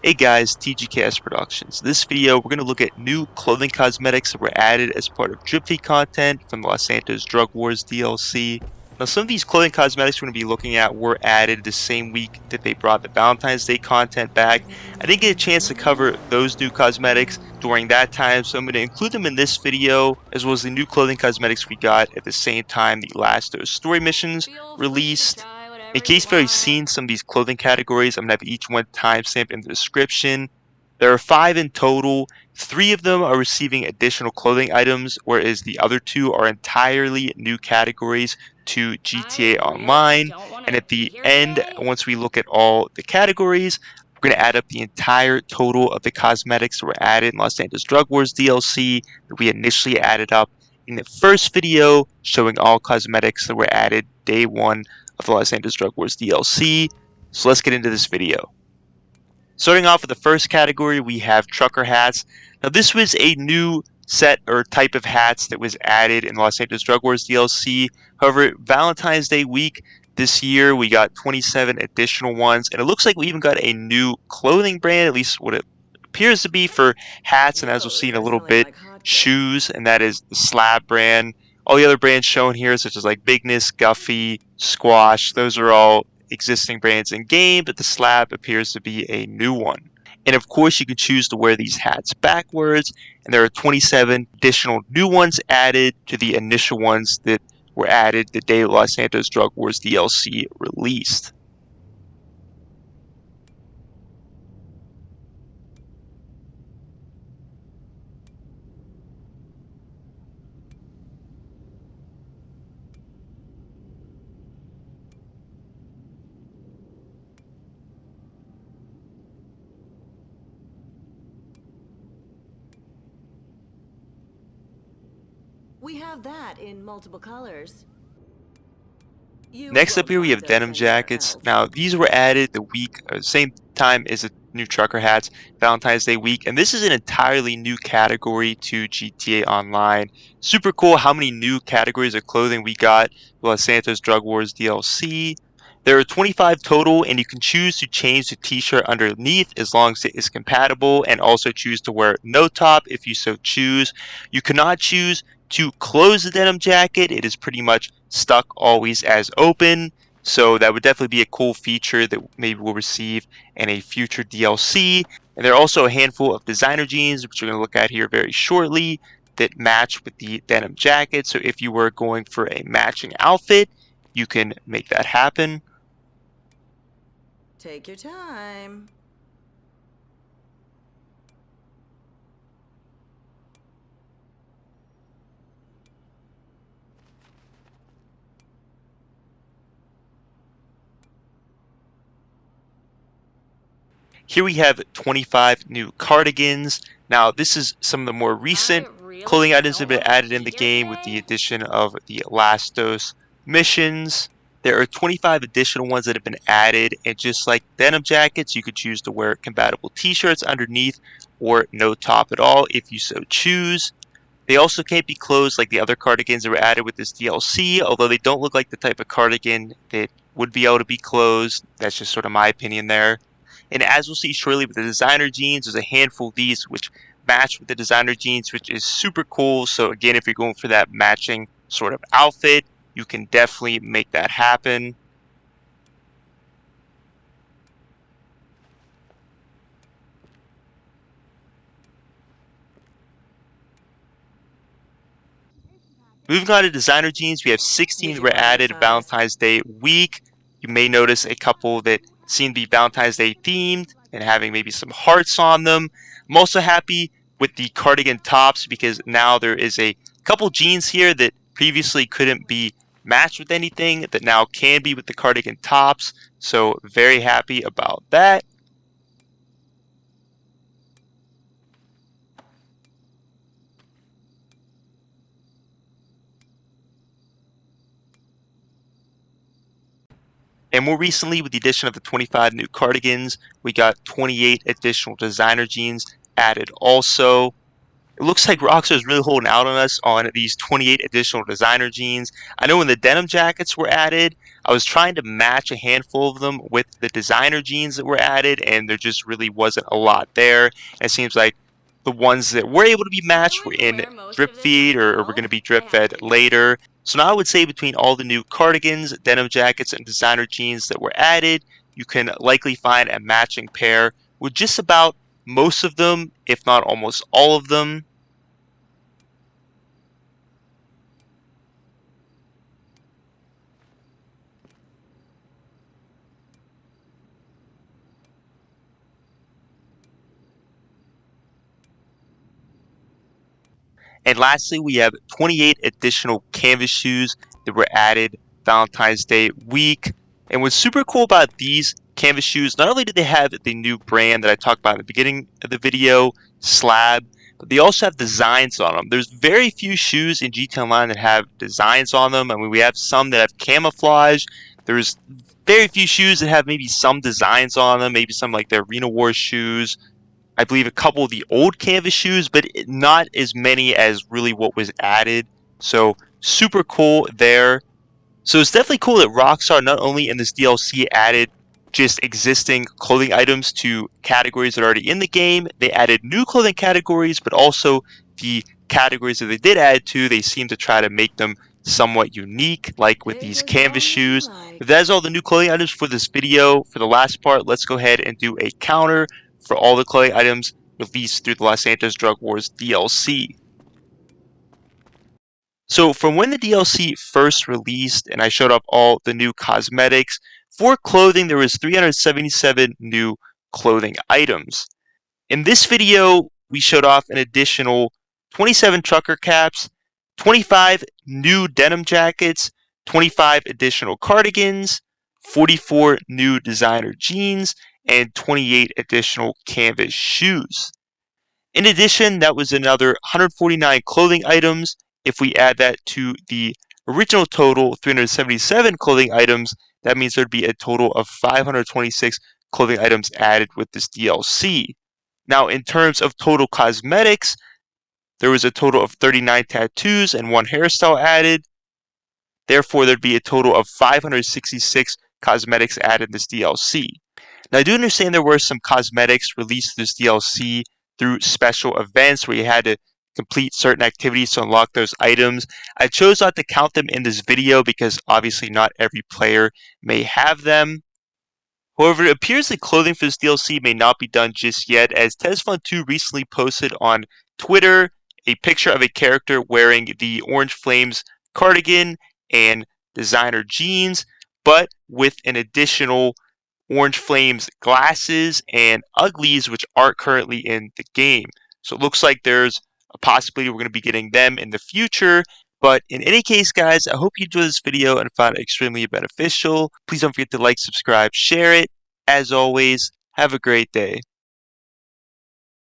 Hey guys, TGKS Productions. This video, we're going to look at new clothing cosmetics that were added as part of drip feed content from the Santos Drug Wars DLC. Now, some of these clothing cosmetics we're going to be looking at were added the same week that they brought the Valentine's Day content back. I didn't get a chance to cover those new cosmetics during that time, so I'm going to include them in this video, as well as the new clothing cosmetics we got at the same time the last of those story missions released. In case you've already seen some of these clothing categories, I'm going to have each one timestamped in the description. There are 5 in total. 3 of them are receiving additional clothing items, whereas the other 2 are entirely new categories to GTA I really Online. don't want And to at be the here end, today. once we look at all the categories, we're going to add up the entire total of the cosmetics that were added in Los Angeles Drug Wars DLC that we initially added up in the first video, showing all cosmetics that were added day 1 of the Los Santos Drug Wars DLC. So let's get into this video. Starting off with the first category, we have trucker hats. Now this was a new set or type of hats that was added in Los Santos Drug Wars DLC. However, Valentine's Day week this year, we got 27 additional ones, and it looks like we even got a new clothing brand, at least what it appears to be for hats, and as we'll see Those in a are little selling bit, like hotcakes. shoes, and that is the Slab brand. All the other brands shown here, such as like Bigness, Guffey, Squash, those are all existing brands in game, but the Slab appears to be a new one. And of course, you can choose to wear these hats backwards, and there are 27 additional new ones added to the initial ones that were added the day Los Santos Drug Wars DLC released. We have that in multiple colors. You Next up won't here we find have those Denim anywhere Jackets. else. Now these were added the week, same time as the new trucker hats, Valentine's Day week, and this is an entirely new category to GTA Online. Super cool how many new categories of clothing we got with Los Santos Drug Wars DLC. There are 25 total, and you can choose to change the t-shirt underneath as long as it is compatible, and also choose to wear no top if you so choose. You cannot choose to close the denim jacket. It is pretty much stuck always as open, so that would definitely be a cool feature that maybe we'll receive in a future DLC. And there are also a handful of designer jeans, which we're going to look at here very shortly, that match with the denim jacket. So if you were going for a matching outfit, you can make that happen. Take your time. Here we have 25 new cardigans. Now this is some of the more recent I really clothing items that have don't been want to added be in the here game with the today. addition of the last dose missions. There are 25 additional ones that have been added, and just like denim jackets, you could choose to wear compatible t-shirts underneath or no top at all if you so choose. They also can't be closed like the other cardigans that were added with this DLC, although they don't look like the type of cardigan that would be able to be closed. That's just sort of my opinion there. And as we'll see shortly with the designer jeans, there's a handful of these which match with the designer jeans, which is super cool. So again, if you're going for that matching sort of outfit, you can definitely make that happen. Moving on to designer jeans, we have 16 Did that you were find your added size? Valentine's Day week. You may notice a couple that seem to be Valentine's Day themed and having maybe some hearts on them. I'm also happy with the cardigan tops because now there is a couple jeans here that previously couldn't be matched with anything that now can be with the cardigan tops. So very happy about that. And more recently, with the addition of the 25 new cardigans, we got 28 additional designer jeans added also. It looks like Rockstar is really holding out on us on these 28 additional designer jeans. I know when the denim jackets were added, I was trying to match a handful of them with the designer jeans that were added, and there just really wasn't a lot there. And it seems like the ones that were able to be I'm matched were going to in wear most drip of this feed, or were going myself. to be I drip have fed to. later. So now I would say between all the new cardigans, denim jackets, and designer jeans that were added, you can likely find a matching pair with just about most of them, if not almost all of them. And lastly, we have 28 additional canvas shoes that were added Valentine's Day week. And what's super cool about these canvas shoes, not only do they have the new brand that I talked about in the beginning of the video, Slab, but they also have designs on them. There's very few shoes in GT Online that have designs on them. I mean, we have some that have camouflage. There's very few shoes that have maybe some designs on them, maybe some like their Arena Wars shoes, I believe a couple of the old canvas shoes, but not as many as really what was added. So super cool there. So it's definitely cool that Rockstar not only in this DLC added just existing clothing items to categories that are already in the game, they added new clothing categories, but also the categories that they did add to, they seem to try to make them somewhat unique, like with Take these as canvas long as you shoes. If like. that is all the new clothing items for this video, for the last part, let's go ahead and do a counter for all the clothing items released through the Los Santos Drug Wars DLC. So from when the DLC first released and I showed off all the new cosmetics, for clothing there was 377 new clothing items. In this video, we showed off an additional 27 trucker caps, 25 new denim jackets, 25 additional cardigans, 44 new designer jeans, and 28 additional canvas shoes. In addition, that was another 149 clothing items. If we add that to the original total, 377 clothing items, that means there'd be a total of 526 clothing items added with this DLC. Now, in terms of total cosmetics, there was a total of 39 tattoos and one hairstyle added. Therefore, there'd be a total of 566 cosmetics added in this DLC. Now, I do understand there were some cosmetics released this DLC through special events where you had to complete certain activities to unlock those items. I chose not to count them in this video because obviously not every player may have them. However, it appears that clothing for this DLC may not be done just yet, as TesFun2 recently posted on Twitter a picture of a character wearing the Orange Flames cardigan and designer jeans, but with an additional Orange Flames glasses and uglies, which aren't currently in the game. So it looks like there's a possibility we're going to be getting them in the future. But in any case, guys, I hope you enjoyed this video and found it extremely beneficial. Please don't forget to like, subscribe, share it. As always, have a great day.